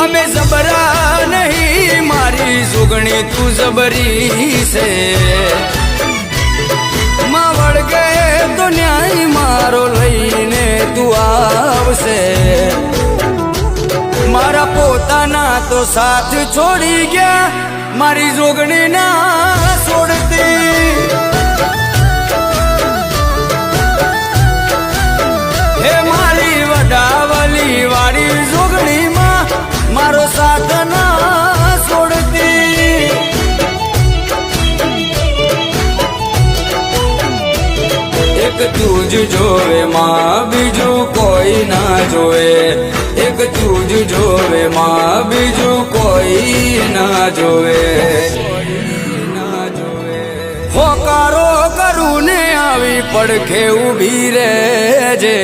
અમે જબરા નહીં મારી જોગણી તું જબરી છે માં વળગે તો ન્યાય મારો લઈને તું આવશે મારા પોતાના તો સાથ છોડી ગયા મારી જોગણી ના છોડતી હે મારી વડાવલી વાળી જોગણીમાં મારો સાથ ના છોડતી એક તું જ જોવે માં બીજું કોઈ ના જોવે એક તું જ જોવે માં બીજું કોઈ ના જોવે હોકારો કરું ને આવી પડખે ઊભી રહેજે